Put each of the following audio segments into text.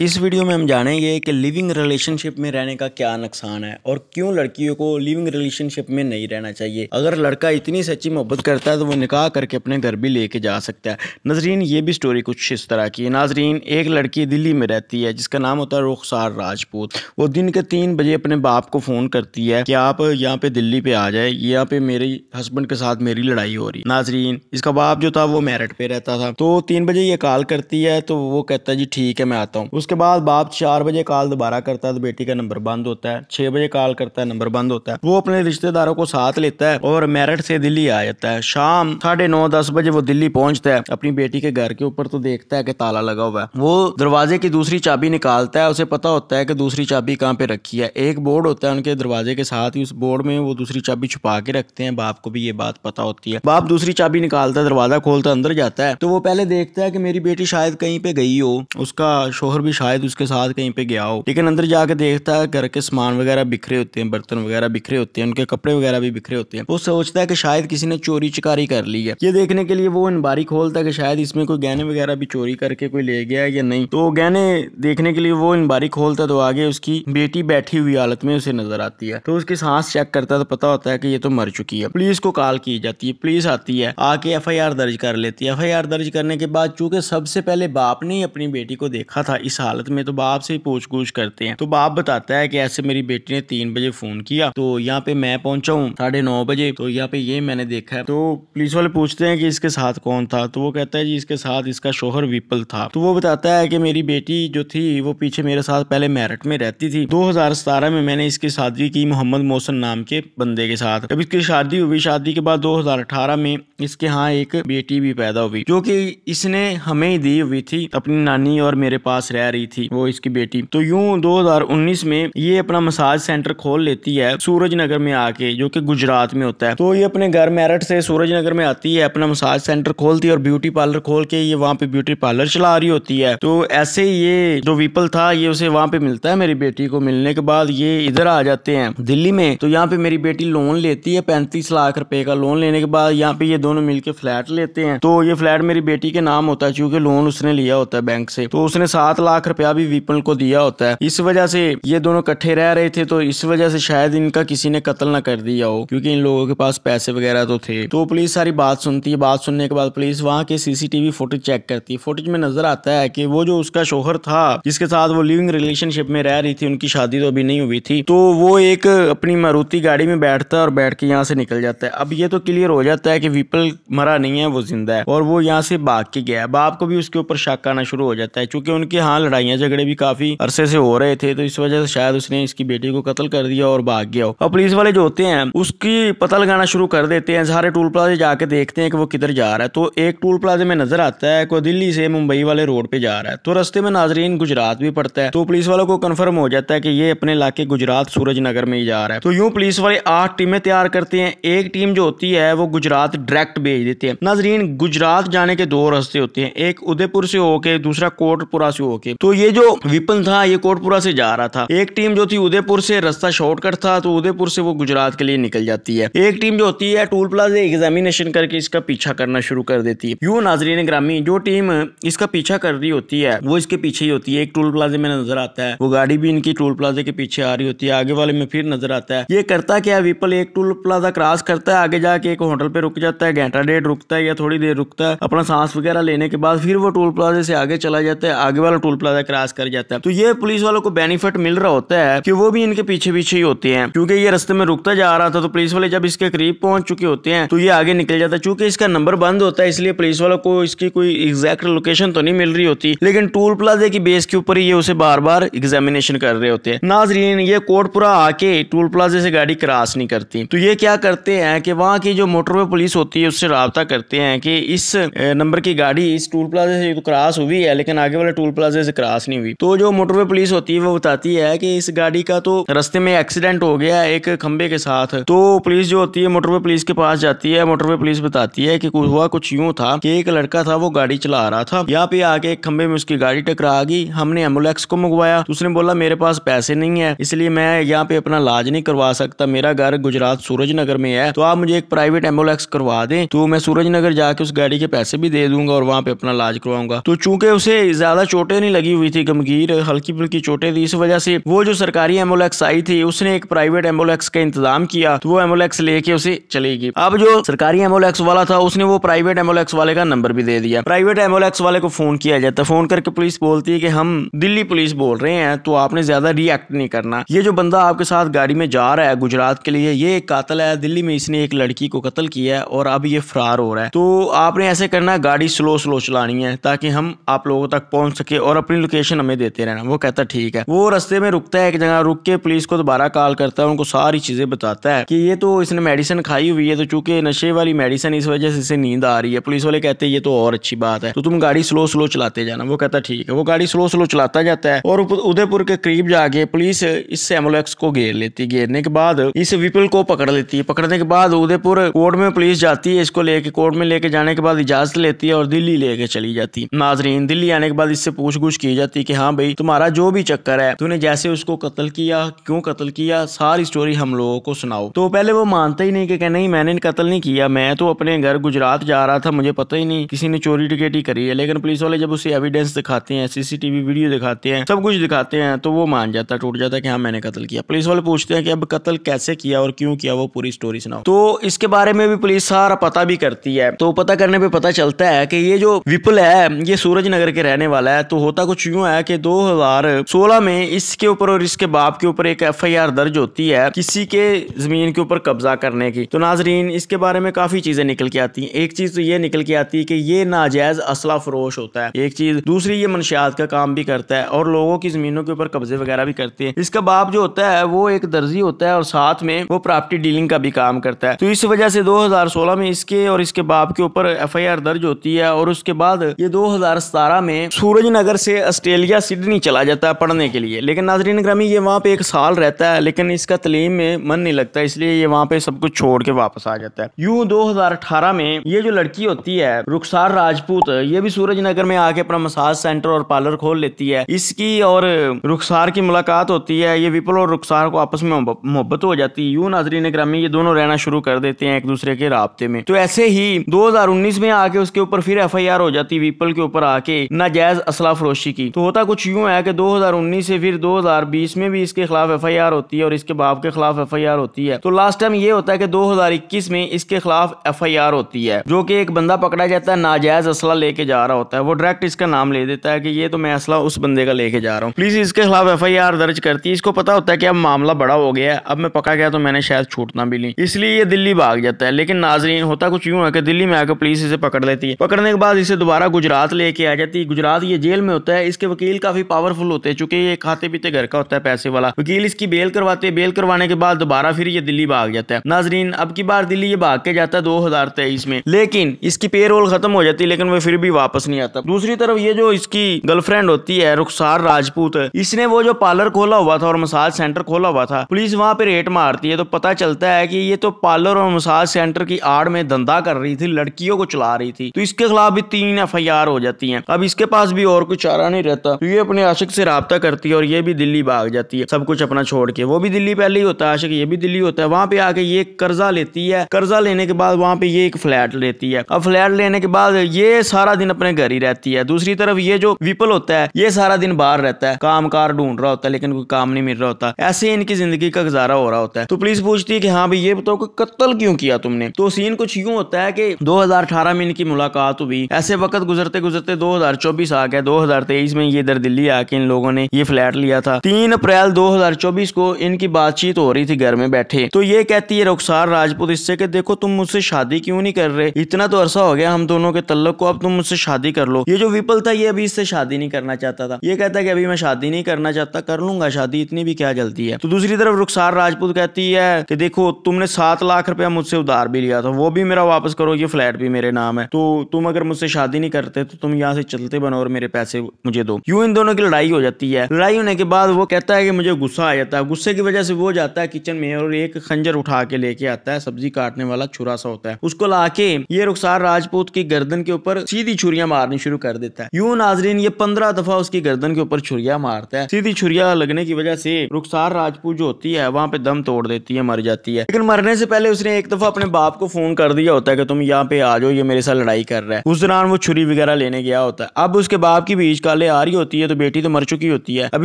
इस वीडियो में हम जानेंगे कि लिविंग रिलेशनशिप में रहने का क्या नुकसान है और क्यों लड़कियों को लिविंग रिलेशनशिप में नहीं रहना चाहिए। अगर लड़का इतनी सच्ची मोहब्बत करता है तो वो निकाह करके अपने घर भी लेके जा सकता है। नाजरीन, ये भी स्टोरी कुछ इस तरह की है। नाजरीन, एक लड़की दिल्ली में रहती है जिसका नाम होता है रुखसार राजपूत। वो दिन के 3 बजे अपने बाप को फ़ोन करती है कि आप यहाँ पे दिल्ली पे आ जाए, यहाँ पे मेरे हस्बैंड के साथ मेरी लड़ाई हो रही। नाजरीन, इसका बाप जो था वो मेरठ पे रहता था, तो 3 बजे ये कॉल करती है तो वो कहता है जी ठीक है मैं आता हूँ। उसके बाद बाप 4 बजे कॉल दोबारा करता है तो बेटी का नंबर बंद होता है। 6 बजे कॉल करता है, नंबर बंद होता है। वो अपने रिश्तेदारों को साथ लेता है और मेरठ से दिल्ली आ जाता है। शाम 9:30-10 बजे वो दिल्ली पहुंचता है। अपनी बेटी के घर के ऊपर तो देखता है कि ताला लगा हुआ है। वो दरवाजे की दूसरी चाबी निकालता है। उसे पता होता है कि दूसरी चाबी कहाँ पे रखी है। एक बोर्ड होता है उनके दरवाजे के साथ ही, उस बोर्ड में वो दूसरी चाबी छुपा के रखते हैं। बाप को भी ये बात पता होती है। बाप दूसरी चाबी निकालता है, दरवाजा खोलता, अंदर जाता है तो वो पहले देखता है कि मेरी बेटी शायद कहीं पे गई हो, उसका शोहर भी शायद उसके साथ कहीं पे गया हो। लेकिन अंदर जाके देखता है घर के सामान वगैरह बिखरे होते हैं, बर्तन वगैरह बिखरे होते हैं, उनके कपड़े वगैरह भी बिखरे होते हैं। वो सोचता है कि शायद किसी ने चोरी चकारी कर ली है। ये देखने के लिए वो अलमारी खोलता है कि शायद इसमें कोई गहने वगैरह भी चोरी करके कोई ले गया है या नहीं। तो गहने देखने के लिए वो अलमारी खोलता है तो आगे उसकी बेटी बैठी हुई हालत में उसे नजर आती है। तो उसकी सांस चेक करता है तो पता होता है कि ये तो मर चुकी है। पुलिस को कॉल की जाती है, पुलिस आती है, आके FIR दर्ज कर लेती है। FIR दर्ज करने के बाद चूंकि सबसे पहले बाप ने अपनी बेटी को देखा था इस हालत में, तो बाप से पूछ-गूछ करते हैं। तो बाप बताता है कि ऐसे मेरी बेटी ने 3 बजे फोन किया, तो यहाँ पे मैं पहुंचा हूँ 9:30 बजे, तो यहाँ पे ये मैंने देखा है। तो पुलिस वाले पूछते हैं कि इसके साथ कौन था, तो वो कहता है जी इसके साथ इसका शोहर विपुल था। तो वो बताता है कि मेरी बेटी जो थी वो पीछे मेरे साथ पहले मेरठ में रहती थी। 2017 में मैंने इसकी शादी की मोहम्मद मोहसिन नाम के बंदे के साथ। जब इसकी शादी हुई, शादी के बाद 2018 में इसके यहाँ एक बेटी भी पैदा हुई जो कि इसने हमें ही दी हुई थी। अपनी नानी और मेरे पास रह रही थी वो इसकी बेटी। तो यूं 2019 में ये अपना मसाज सेंटर खोल लेती है सूरज नगर में आके, जो कि गुजरात में होता है। तो ये अपने घर मेरठ से सूरज नगर में आती है, अपना मसाज सेंटर खोलती है और ब्यूटी पार्लर खोल के ये वहाँ पे ब्यूटी पार्लर चला रही होती है। तो ऐसे ही ये जो विपुल था ये उसे वहाँ पे मिलता है। मेरी बेटी को मिलने के बाद ये इधर आ जाते हैं दिल्ली में। तो यहाँ पे मेरी बेटी लोन लेती है 35 लाख रुपए का। लोन लेने के बाद यहाँ पे ये दोनों मिलके फ्लैट लेते हैं। तो ये फ्लैट मेरी बेटी के नाम होता है क्योंकि लोन उसने लिया होता है बैंक से। तो उसने 7 लाख रुपया भी विपुल को दिया होता है। इस वजह से ये दोनों इकट्ठे रह रहे थे, तो इस वजह से शायद इनका किसी ने कत्ल ना कर दिया हो क्योंकि इन लोगों के पास पैसे वगैरह तो थे। तो पुलिस सारी बात सुनती है। बात सुनने के बाद पुलिस वहाँ के CCTV फुटेज चेक करती है। फुटेज में नजर आता है कि वो जो उसका शोहर था जिसके साथ वो लिविंग रिलेशनशिप में रह रही थी, उनकी शादी तो अभी नहीं हुई थी। तो वो एक अपनी मारुति गाड़ी में बैठता है और बैठ के यहाँ से निकल जाता है। अब ये तो क्लियर हो जाता है कि विपुल मरा नहीं है, वो जिंदा है और वो यहाँ से भाग के गया है। बाप को भी उसके ऊपर शक आना शुरू हो जाता है क्योंकि उनके यहाँ लड़ाइयाँ झगड़े भी काफी अरसे से हो रहे थे। तो इस वजह से शायद उसने इसकी बेटी को कत्ल कर दिया और भाग गया हो। अब पुलिस वाले जो होते हैं उसकी पता लगाना शुरू कर देते हैं। सारे टूल प्लाजे जाके देखते हैं कि वो किधर जा रहा है। तो एक टूल प्लाजे में नजर आता है कोई दिल्ली से मुंबई वाले रोड पे जा रहा है। तो रास्ते में नाजरीन गुजरात भी पड़ता है। तो पुलिस वालों को कंफर्म हो जाता है कि ये अपने इलाके गुजरात सूरज नगर में ही जा रहा है। तो यूं पुलिस वाले 8 टीमें तैयार करते हैं। एक टीम जो होती है वो गुजरात डायरेक्ट भेज देते हैं। नाजरीन, गुजरात जाने के 2 रास्ते होते हैं, एक उदयपुर से होके, दूसरा कोटपुरा से होके। तो ये जो विपुल था ये कोटपुरा से जा रहा था। एक टीम जो थी उदयपुर से, रास्ता शॉर्टकट था तो उदयपुर से वो गुजरात के लिए निकल जाती है। एक टीम जो होती है टूल प्लाजा एग्जामिनेशन करके इसका पीछा करना शुरू कर देती है। यूं नाजरीन ग्रामी, जो टीम इसका पीछा कर रही होती है वो इसके पीछे ही होती है। एक टूल प्लाजे में नजर आता है, वो गाड़ी भी इनकी टूल प्लाजे के पीछे आ रही होती है। आगे वाले में फिर नजर आता है। ये करता क्या, विपुल एक टूल प्लाजा क्रॉस करता है, आगे जाके एक होटल पे रुक जाता है, घंटा डेढ़ रुकता है या थोड़ी देर रुकता है, अपना सांस वगैरह लेने के बाद फिर वो टूल प्लाजे से आगे चला जाता है, आगे वाला टूल प्लाजा क्रॉस कर जाता है। तो ये पुलिस वालों को बेनिफिट मिल रहा होता है कि वो भी इनके पीछे पीछे ही होते हैं क्योंकि ये रास्ते में रुकता जा रहा था। तो पुलिस वाले जब इसके करीब पहुंच चुके होते हैं तो ये आगे निकल जाता है। चूंकि इसका नंबर बंद होता है इसलिए पुलिस वालों को इसकी कोई एग्जैक्ट लोकेशन तो नहीं मिल रही होती, लेकिन टूल प्लाजे की बेस के ऊपर ही ये उसे बार बार एग्जामिनेशन कर रहे होते हैं। नाजरीन, ये कोटपुरा आके टूल प्लाजे से गाड़ी क्रॉस नहीं करती। तो ये क्या करते हैं कि वहाँ की जो मोटरवे पुलिस होती है उससे राब्ता करते हैं कि इस नंबर की गाड़ी इस टूल प्लाजे से तो क्रॉस हुई है लेकिन आगे वाले टूल प्लाजे से क्रॉस नहीं हुई। तो जो मोटरवे पुलिस होती है वो बताती है कि इस गाड़ी का तो रास्ते में एक्सीडेंट हो गया एक खंबे के साथ। तो पुलिस जो होती है मोटरवे पुलिस के पास जाती है। मोटरवे पुलिस बताती है कि हुआ कुछ यूं था कि एक लड़का था वो गाड़ी चला रहा था, यहाँ पे आके एक खंबे में उसकी गाड़ी टकरा गई। हमने एम्बुलेंस को मंगवाया तो उसने बोला मेरे पास पैसे नहीं है इसलिए मैं यहाँ पे अपना इलाज नहीं करवा सकता, मेरा घर गुजरात सूरज नगर में है, तो आप मुझे एक प्राइवेट एम्बुलेंस करवा दें तो मैं सूरज नगर जाके उस गाड़ी के पैसे भी दे दूंगा और वहाँ पे अपना इलाज करवाऊंगा। तो चूंकि उसे ज्यादा चोटें नहीं लगी लगी हुई थी, गंभीर हल्की फुल्की चोटें थी। इस वजह से वो जो सरकारी एम्बुलेंस आई थी उसने एक प्राइवेट एम्बुलेंस का इंतजाम किया, तो वो एम्बुलेंस लेके उसे चलेगी। अब जो सरकारी एम्बुलेंस वाला था उसने वो प्राइवेट एम्बुलेंस वाले का नंबर भी दे दिया। प्राइवेट एम्बुलेंस वाले को फोन किया जाता है, फोन करके पुलिस बोलती है कि हम दिल्ली पुलिस बोल रहे हैं, तो आपने ज्यादा रिएक्ट नहीं करना। ये जो बंदा आपके साथ गाड़ी में जा रहा है गुजरात के लिए, ये एक कातिल है, दिल्ली में इसने एक लड़की को कत्ल किया है और अब ये फरार हो रहा है। तो आपने ऐसे करना है, गाड़ी स्लो स्लो चलानी है ताकि हम आप लोगों तक पहुंच सके और अपनी लोकेशन हमें देते रहना। वो कहता ठीक है। वो रास्ते में रुकता है एक जगह, रुक के पुलिस को दोबारा कॉल करता है, उनको सारी चीजें बताता है कि ये तो इसने मेडिसिन खाई हुई है, तो चूंकि नशे वाली मेडिसिन इस वजह से इसे नींद आ रही है। पुलिस वाले कहते हैं ये तो और अच्छी बात है, तो तुम गाड़ी स्लो स्लो चलाते जाना। वो कहता ठीक है। वो गाड़ी स्लो स्लो चलाता जाता है और उदयपुर के करीब जाके पुलिस इस एम्बुलेंस को घेर लेती है। घेरने के बाद इस विपुल को पकड़ लेती है। पकड़ने के बाद उदयपुर कोर्ट में पुलिस जाती है, इसको लेके कोर्ट में लेके जाने के बाद इजाजत लेती है और दिल्ली लेके चली जाती है। नाजरीन, दिल्ली आने के बाद इससे पूछगुछ की जाती है कि हाँ भाई तुम्हारा जो भी चक्कर है, तूने जैसे उसको कत्ल किया, क्यों कत्ल किया, सारी स्टोरी हम लोगों को सुनाओ। तो पहले वो मानता ही नहीं कि नहीं मैंने कत्ल नहीं किया, मैं तो अपने घर गुजरात जा रहा था, मुझे पता ही नहीं किसी ने चोरी डकैती करी है। लेकिन पुलिस वाले जब उसे एविडेंस दिखाते हैं, सीसीटीवी वीडियो दिखाते हैं, सब कुछ दिखाते हैं, तो वो मान जाता, टूट जाता है कि हाँ मैंने कत्ल किया। पुलिस वाले पूछते हैं कि अब कत्ल कैसे किया और क्यों किया, वो पूरी स्टोरी सुनाओ। तो इसके बारे में भी पुलिस सारा पता भी करती है। तो पता करने पे पता चलता है कि ये जो विपुल है ये सूरज नगर के रहने वाला है। तो होता कुछ यूं है कि 2016 में इसके ऊपर और इसके बाप के ऊपर एक FIR दर्ज होती है किसी के जमीन के ऊपर कब्जा करने की। तो नाजरीन, इसके बारे में काफी चीजें निकल के आती हैं। एक चीज तो ये निकल के आती है कि ये नाजायज असला फरोश होता है, एक चीज। दूसरी, ये मनशियात का काम भी करता है और लोगों की जमीनों के ऊपर कब्जे वगैरह भी करते हैं। इसका बाप जो होता है वो एक दर्जी होता है और साथ में वो प्रॉपर्टी डीलिंग का भी काम करता है। तो इस वजह से 2016 में इसके और इसके बाप के ऊपर FIR दर्ज होती है और उसके बाद ये 2017 में सूरज नगर से ऑस्ट्रेलिया सिडनी चला जाता है पढ़ने के लिए। लेकिन नाजरीन ग्रामी, ये वहाँ पे 1 साल रहता है, लेकिन इसका तालीम में मन नहीं लगता, इसलिए ये वहाँ पे सब कुछ छोड़ के वापस आ जाता है। यूं 2018 में ये जो लड़की होती है रुखसार राजपूत, ये भी सूरज नगर में आके अपना मसाज सेंटर और पार्लर खोल लेती है। इसकी और रुखसार की मुलाकात होती है, ये विपुल और रुखसार को आपस में मोहब्बत हो जाती है। यूं नाजरीन ग्रामी, ये दोनों रहना शुरू कर देते हैं एक दूसरे के राब्ते में। तो ऐसे ही 2019 में आके उसके ऊपर फिर FIR हो जाती है विपुल के ऊपर आके नाजायज असला फरोशी की। तो होता कुछ यूं है कि 2019 से फिर 2020 में भी इसके खिलाफ FIR होती है और इसके बाप के खिलाफ FIR होती है। तो लास्ट टाइम ये होता है कि 2021 में इसके खिलाफ FIR होती है, जो कि एक बंदा पकड़ा जाता है नाजायज असला लेके जा रहा होता है। वो डायरेक्ट इसका नाम ले देता है कि ये तो मैं असला उस बंदे का लेके जा रहा हूँ। पुलिस इसके खिलाफ FIR दर्ज करती है। इसको पता होता है कि अब मामला बड़ा हो गया है, अब मैं पकड़ा गया तो मैंने शायद छूटना भी नहीं, इसलिए ये दिल्ली भाग जाता है। लेकिन नाजरीन, होता कुछ यूं है कि दिल्ली में आकर पुलिस इसे पकड़ लेती है। पकड़ने के बाद इसे दोबारा गुजरात लेके आ जाती है। गुजरात ये जेल में होता है। इसके वकील काफी पावरफुल होते हैं, चूंकि ये खाते पीते घर का होता है, पैसे वाला। वकील इसकी बेल करवाते हैं। बेल करवाने के बाद दोबारा फिर ये दिल्ली भाग जाता है। नाजरीन, अब की बार दिल्ली ये भाग के जाता है 2023 में, लेकिन इसकी पेरोल खत्म हो जाती है, लेकिन वो फिर भी वापस नहीं आता। दूसरी तरफ ये जो इसकी गर्लफ्रेंड होती है रुखसार राजपूत, इसने वो जो पार्लर खोला हुआ था और मसाज सेंटर खोला हुआ था, पुलिस वहां पे रेड मारती है तो पता चलता है कि ये तो पार्लर और मसाज सेंटर की आड़ में धंधा कर रही थी, लड़कियों को चला रही थी। तो इसके खिलाफ भी 3 FIR हो जाती हैं। अब इसके पास भी और कोई चारा नहीं रहता, तो ये अपने आशिक से राब्ता करती है और ये भी दिल्ली भाग जाती है, सब कुछ अपना छोड़ के। वो भी दिल्ली पहले ही होता है आशिक, ये भी दिल्ली होता है। वहां पे आके ये कर्जा लेती है। कर्जा लेने के बाद वहां पे ये एक फ्लैट लेती है। अब फ्लैट लेने के बाद ये सारा दिन अपने घर ही रहती है। दूसरी तरफ ये जो विपुल होता है ये सारा दिन बाहर रहता है, काम कार ढूंढ रहा होता है, लेकिन कोई काम नहीं मिल रहा होता। ऐसे इनकी जिंदगी का गुजारा हो रहा होता है। तो पुलिस पूछती है कि हाँ भाई ये बताओ कि कत्ल क्यों किया तुमने। तो सीन कुछ यूं होता है कि 2018 में इनकी मुलाकात हुई। ऐसे वक्त गुजरते गुजरते 2024 आ गया। 2023 में ये इधर दिल्ली आके इन लोगों ने ये फ्लैट लिया था। 3 अप्रैल 2024 को इनकी बातचीत हो रही थी घर में बैठे। तो ये कहती है रुखसार राजपूत इससे कि देखो तुम मुझसे शादी क्यों नहीं कर रहे, इतना तो अरसा हो गया हम दोनों के तल्लुक को, अब तुम मुझसे शादी कर लो। ये जो विपुल था ये अभी इससे शादी नहीं करना चाहता था। ये कहता है कि अभी मैं शादी नहीं करना चाहता, कर लूंगा शादी, इतनी भी क्या जल्दी है। तो दूसरी तरफ रुखसार राजपूत कहती है कि देखो तुमने 7 लाख रुपया मुझसे उधार भी लिया था, वो भी मेरा वापस करो, ये फ्लैट भी मेरे नाम है। तो तुम अगर मुझसे शादी नहीं करते तो तुम यहाँ से चलते बनो और मेरे पैसे मुझे दो। यूं इन दोनों की लड़ाई हो जाती है। लड़ाई होने के बाद वो कहता है कि मुझे गुस्सा आ जाता है। गुस्से की वजह से वो जाता है किचन में और एक खंजर उठा के लेके आता है, सब्जी काटने वाला छुरा सा होता है, उसको लाके ये रुखसार राजपूत की गर्दन के ऊपर सीधी छुरियां मारनी शुरू कर देता है। यूं नाजरीन ये 15 दफा उसकी गर्दन के ऊपर छुरियां मारता है। सीधी छुरियां लगने की वजह से रुखसार राजपूत जो होती है वहां पे दम तोड़ देती है, मर जाती है। लेकिन मरने से पहले उसने एक दफा अपने बाप को फोन कर दिया होता है कि तुम यहाँ पे आ जाओ, ये मेरे साथ लड़ाई कर रहा है। उस दौरान वो छुरी वगैरह लेने गया होता है। अब उसके बाप की बीच कॉल कॉलेज आ रही होती है तो बेटी तो मर चुकी होती है। अब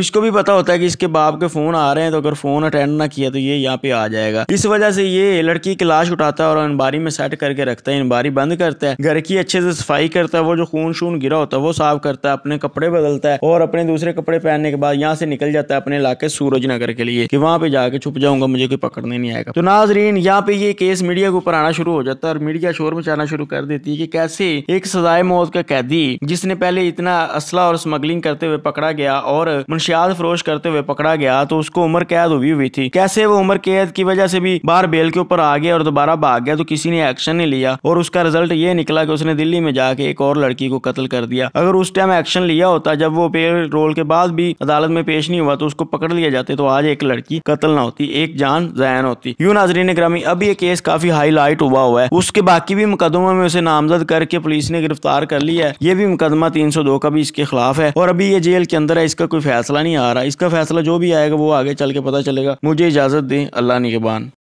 इसको भी पता होता है कि इसके बाप के फोन आ रहे हैं, तो अगर फोन अटेंड ना किया तो ये यहाँ पे आ जाएगा। इस वजह से ये लड़की की लाश उठाता है और अलमारी में सेट करके रखता है, अलमारी बंद करता है, घर की अच्छे से सफाई करता है, वो जो खून शून गिरा होता है वो साफ करता है, अपने कपड़े बदलता है और अपने दूसरे कपड़े पहनने के बाद यहाँ से निकल जाता है अपने इलाके सूरज नगर के लिए कि वहां पे जाके छुप जाऊंगा, मुझे कोई पकड़ने नहीं आएगा। तो नाजरीन यहाँ पे ये केस मीडिया के ऊपर आना शुरू हो जाता है और मीडिया शोर मचाना शुरू कर देती है कि कैसे एक सजाए मौत का कैदी जिसने पहले इतना असला और स्मगलिंग करते हुए पकड़ा गया और मुंशियात फरोश करते हुए पकड़ा गया तो उसको उम्र कैद हुई थी, कैसे वो उम्र कैद की वजह से भी बाहर बेल के ऊपर आ गया और दोबारा भाग गया तो किसी ने एक्शन नहीं लिया और उसका रिजल्ट ये निकला कि उसने दिल्ली में जाके एक और लड़की को कत्ल कर दिया। अगर उस टाइम एक्शन लिया होता, जब वो पेल रोल के बाद भी अदालत में पेश नहीं हुआ तो उसको पकड़ लिया जाते तो आज एक लड़की कत्ल ना होती, एक जान ज़ाया होती। यूं नाजरीन ग्रामी अब ये केस काफी हाईलाइट हुआ है, उसके बाकी भी मुकदमों में उसे नामजद करके पुलिस ने गिरफ्तार कर लिया है। ये भी मुकदमा 302 का भी इसके खिलाफ है और अभी ये जेल के अंदर है, इसका कोई फैसला नहीं आ रहा। इसका फैसला जो भी आएगा वो आगे चल के पता चलेगा। मुझे इजाजत दें, अल्लाह निगहबान।